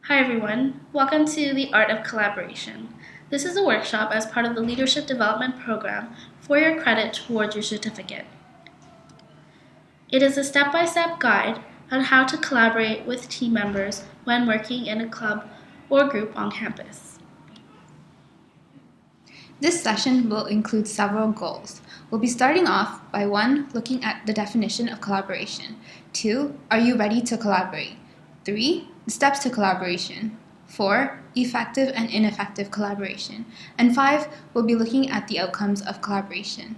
Hi everyone, welcome to the Art of Collaboration. This is a workshop as part of the Leadership Development Program for your credit towards your certificate. It is a step-by-step guide on how to collaborate with team members when working in a club or group on campus. This session will include several goals. We'll be starting off by 1. Looking at the definition of collaboration. 2. Are you ready to collaborate? 3. Steps to collaboration. 4. Effective and ineffective collaboration. And 5. We'll be looking at the outcomes of collaboration.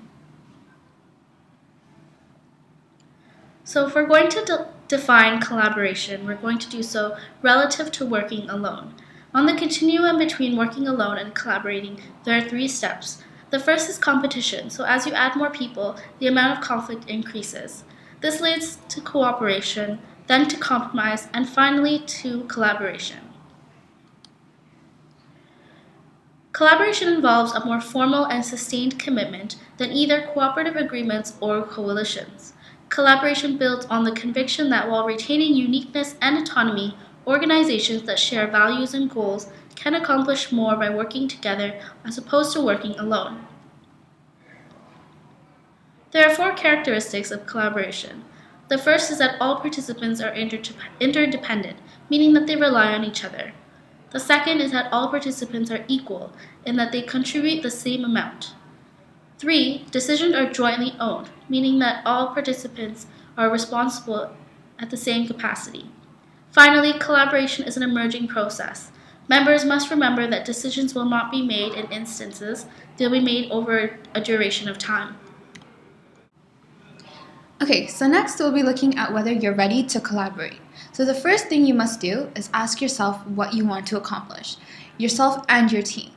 So if we're going to define collaboration, we're going to do so relative to working alone. On the continuum between working alone and collaborating, there are 3 steps. The first is competition, so as you add more people, the amount of conflict increases. This leads to cooperation, then to compromise, and finally to collaboration. Collaboration involves a more formal and sustained commitment than either cooperative agreements or coalitions. Collaboration builds on the conviction that while retaining uniqueness and autonomy, organizations that share values and goals can accomplish more by working together as opposed to working alone. There are 4 characteristics of collaboration. The first is that all participants are interdependent, meaning that they rely on each other. The second is that all participants are equal in that they contribute the same amount. 3. Decisions are jointly owned, meaning that all participants are responsible at the same capacity. Finally, collaboration is an emerging process. Members must remember that decisions will not be made in instances, they'll be made over a duration of time. Okay, so next we'll be looking at whether you're ready to collaborate. So the first thing you must do is ask yourself what you want to accomplish, yourself and your team.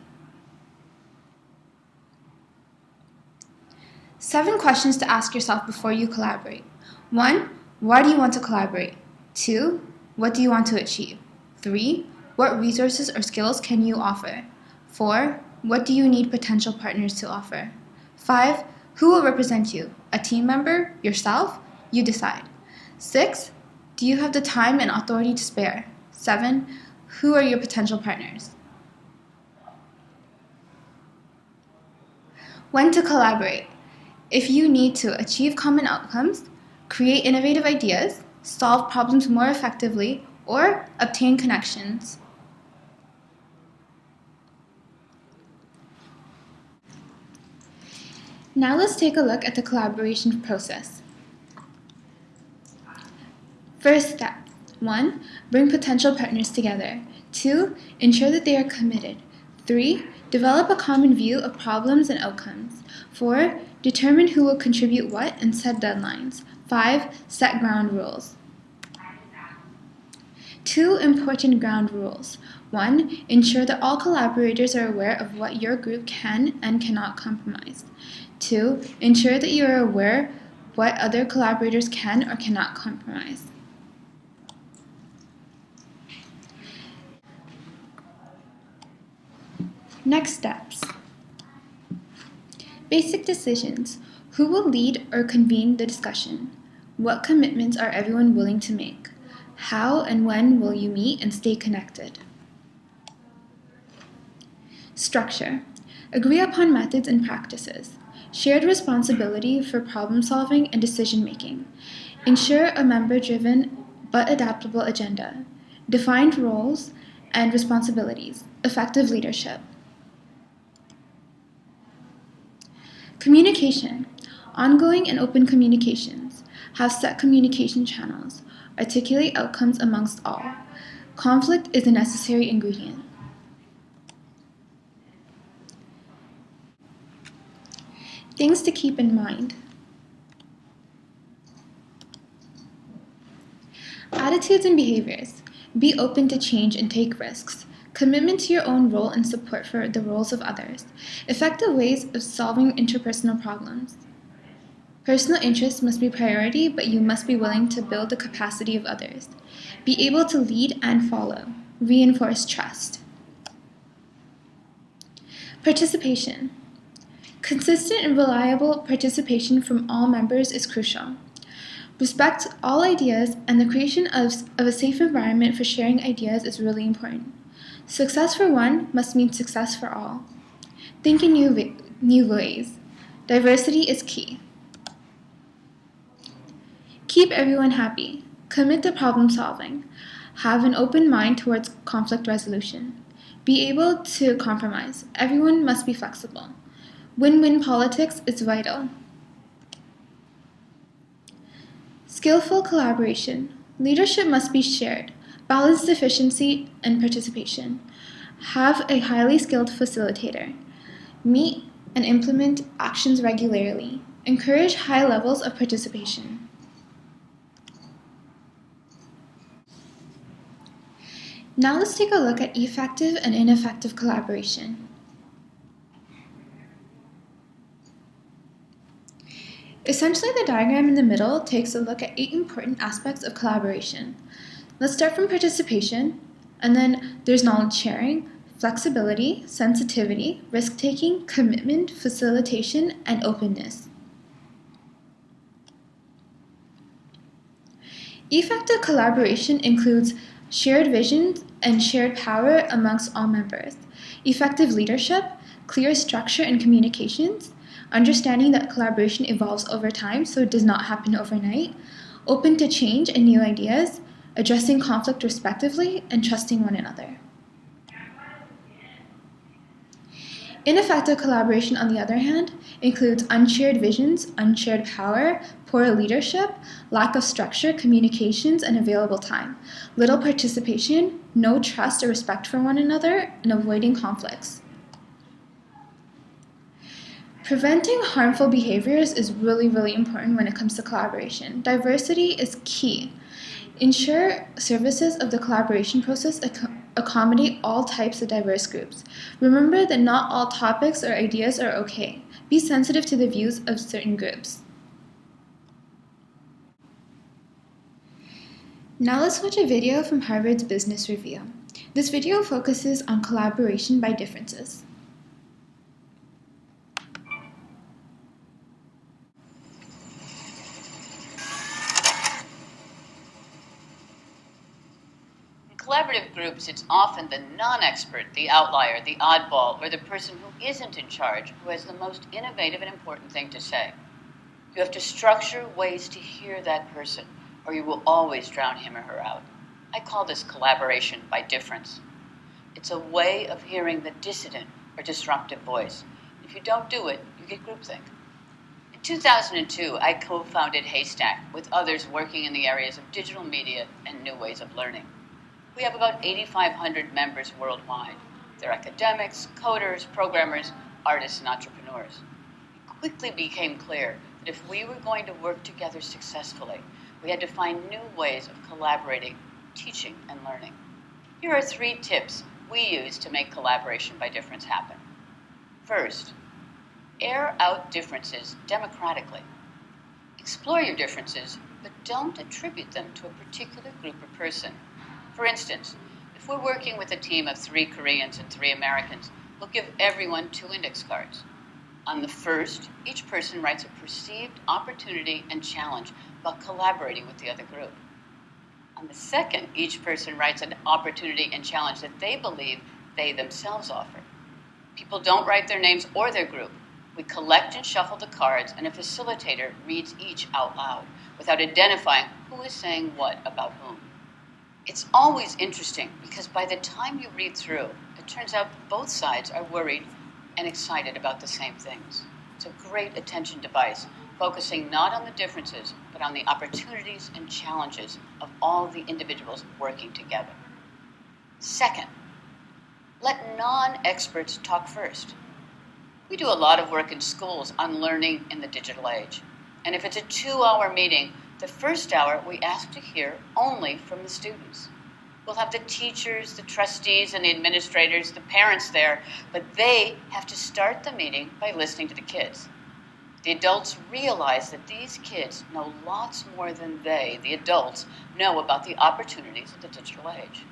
7 questions to ask yourself before you collaborate. 1. Why do you want to collaborate? 2. What do you want to achieve? 3. What resources or skills can you offer? 4. What do you need potential partners to offer? 5. Who will represent you? A team member? Yourself? You decide. 6. Do you have the time and authority to spare? 7. Who are your potential partners? When to collaborate. If you need to achieve common outcomes, create innovative ideas, solve problems more effectively, or obtain connections. Now let's take a look at the collaboration process. First step. 1. Bring potential partners together. 2. Ensure that they are committed. 3. Develop a common view of problems and outcomes. 4. Determine who will contribute what and set deadlines. 5. Set ground rules. 2 important ground rules. 1. Ensure that all collaborators are aware of what your group can and cannot compromise. 2. Ensure that you are aware what other collaborators can or cannot compromise. Next steps. Basic decisions. Who will lead or convene the discussion? What commitments are everyone willing to make? How and when will you meet and stay connected? Structure. Agree upon methods and practices. Shared responsibility for problem solving and decision making. Ensure a member-driven but adaptable agenda. Defined roles and responsibilities. Effective leadership. Communication. Ongoing and open communications. Have set communication channels. Articulate outcomes amongst all. Conflict is a necessary ingredient. Things to keep in mind. Attitudes and behaviors. Be open to change and take risks. Commitment to your own role and support for the roles of others. Effective ways of solving interpersonal problems. Personal interests must be priority, but you must be willing to build the capacity of others. Be able to lead and follow. Reinforce trust. Participation. Consistent and reliable participation from all members is crucial. Respect all ideas, and the creation of a safe environment for sharing ideas is really important. Success for one must mean success for all. Think in new ways. Diversity is key. Keep everyone happy. Commit to problem solving. Have an open mind towards conflict resolution. Be able to compromise. Everyone must be flexible. Win-win politics is vital. Skillful collaboration. Leadership must be shared. Balance efficiency and participation. Have a highly skilled facilitator. Meet and implement actions regularly. Encourage high levels of participation. Now let's take a look at effective and ineffective collaboration. Essentially, the diagram in the middle takes a look at 8 important aspects of collaboration. Let's start from participation, and then there's knowledge sharing, flexibility, sensitivity, risk-taking, commitment, facilitation, and openness. Effective collaboration includes shared visions and shared power amongst all members, effective leadership, clear structure and communications, understanding that collaboration evolves over time so it does not happen overnight, open to change and new ideas, addressing conflict respectively, and trusting one another. Ineffective collaboration, on the other hand, includes unshared visions, unshared power, poor leadership, lack of structure, communications, and available time, little participation, no trust or respect for one another, and avoiding conflicts. Preventing harmful behaviors is really important when it comes to collaboration. Diversity is key. Ensure services of the collaboration process accommodate all types of diverse groups. Remember that not all topics or ideas are okay. Be sensitive to the views of certain groups. Now let's watch a video from Harvard's Business Review. This video focuses on collaboration by differences. Collaborative groups, it's often the non-expert, the outlier, the oddball, or the person who isn't in charge who has the most innovative and important thing to say. You have to structure ways to hear that person, or you will always drown him or her out. I call this collaboration by difference. It's a way of hearing the dissident or disruptive voice. If you don't do it, you get groupthink. In 2002, I co-founded Haystack with others working in the areas of digital media and new ways of learning. We have about 8,500 members worldwide. They're academics, coders, programmers, artists, and entrepreneurs. It quickly became clear that if we were going to work together successfully, we had to find new ways of collaborating, teaching, and learning. Here are 3 tips we use to make collaboration by difference happen. First, air out differences democratically. Explore your differences, but don't attribute them to a particular group or person. For instance, if we're working with a team of 3 Koreans and 3 Americans, we'll give everyone 2 index cards. On the first, each person writes a perceived opportunity and challenge about collaborating with the other group. On the second, each person writes an opportunity and challenge that they believe they themselves offer. People don't write their names or their group. We collect and shuffle the cards, and a facilitator reads each out loud without identifying who is saying what about whom. It's always interesting because by the time you read through, it turns out both sides are worried and excited about the same things. It's a great attention device, focusing not on the differences, but on the opportunities and challenges of all the individuals working together. Second, let non-experts talk first. We do a lot of work in schools on learning in the digital age. And if it's a 2-hour meeting, the first hour we ask to hear only from the students. We'll have the teachers, the trustees, and the administrators, the parents there, but they have to start the meeting by listening to the kids. The adults realize that these kids know lots more than they, the adults, know about the opportunities of the digital age.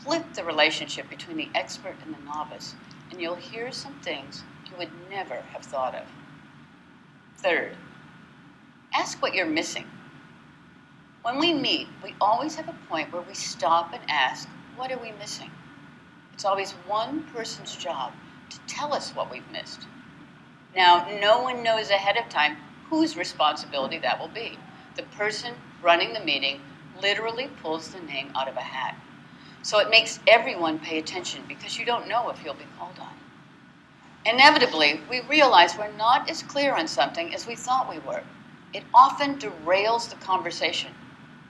Flip the relationship between the expert and the novice, and you'll hear some things you would never have thought of. Third, ask what you're missing. When we meet, we always have a point where we stop and ask, what are we missing? It's always one person's job to tell us what we've missed. Now, no one knows ahead of time whose responsibility that will be. The person running the meeting literally pulls the name out of a hat. So it makes everyone pay attention because you don't know if you'll be called on. Inevitably, we realize we're not as clear on something as we thought we were. It often derails the conversation,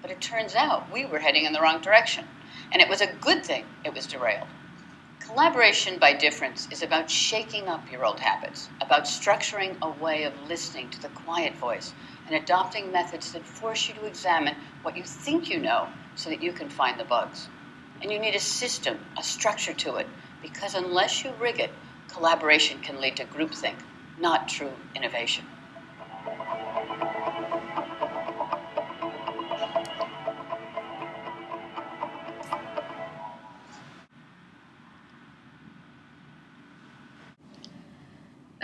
but it turns out we were heading in the wrong direction, and it was a good thing it was derailed. Collaboration by difference is about shaking up your old habits, about structuring a way of listening to the quiet voice and adopting methods that force you to examine what you think you know so that you can find the bugs. And you need a system, a structure to it, because unless you rig it, collaboration can lead to groupthink, not true innovation.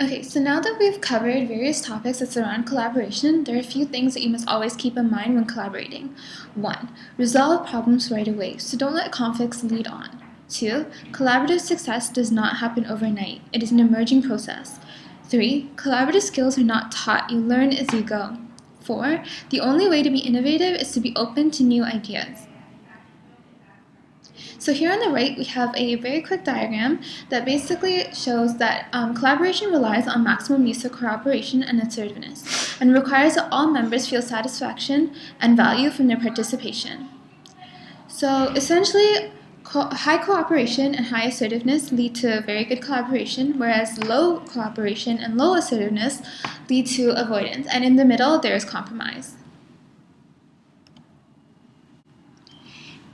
Okay, so now that we've covered various topics that surround collaboration, there are a few things that you must always keep in mind when collaborating. 1. Resolve problems right away, so don't let conflicts lead on. 2. Collaborative success does not happen overnight. It is an emerging process. 3. Collaborative skills are not taught, you learn as you go. 4. The only way to be innovative is to be open to new ideas. So here on the right, we have a very quick diagram that basically shows that collaboration relies on maximum use of cooperation and assertiveness, and requires that all members feel satisfaction and value from their participation. So essentially, high cooperation and high assertiveness lead to very good collaboration, whereas low cooperation and low assertiveness lead to avoidance, and in the middle, there is compromise.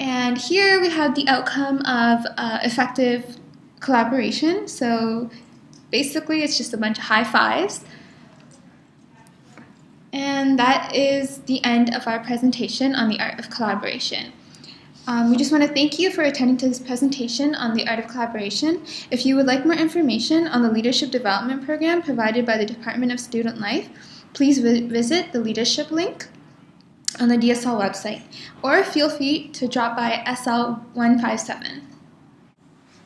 And here we have the outcome of effective collaboration. So basically, it's just a bunch of high fives. And that is the end of our presentation on the art of collaboration. We just want to thank you for attending to this presentation on the art of collaboration. If you would like more information on the Leadership Development Program provided by the Department of Student Life, please visit the leadership link on the DSL website, or feel free to drop by SL157.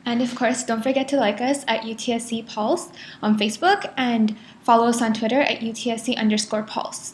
And of course, don't forget to like us at UTSC Pulse on Facebook and follow us on Twitter at UTSC_Pulse.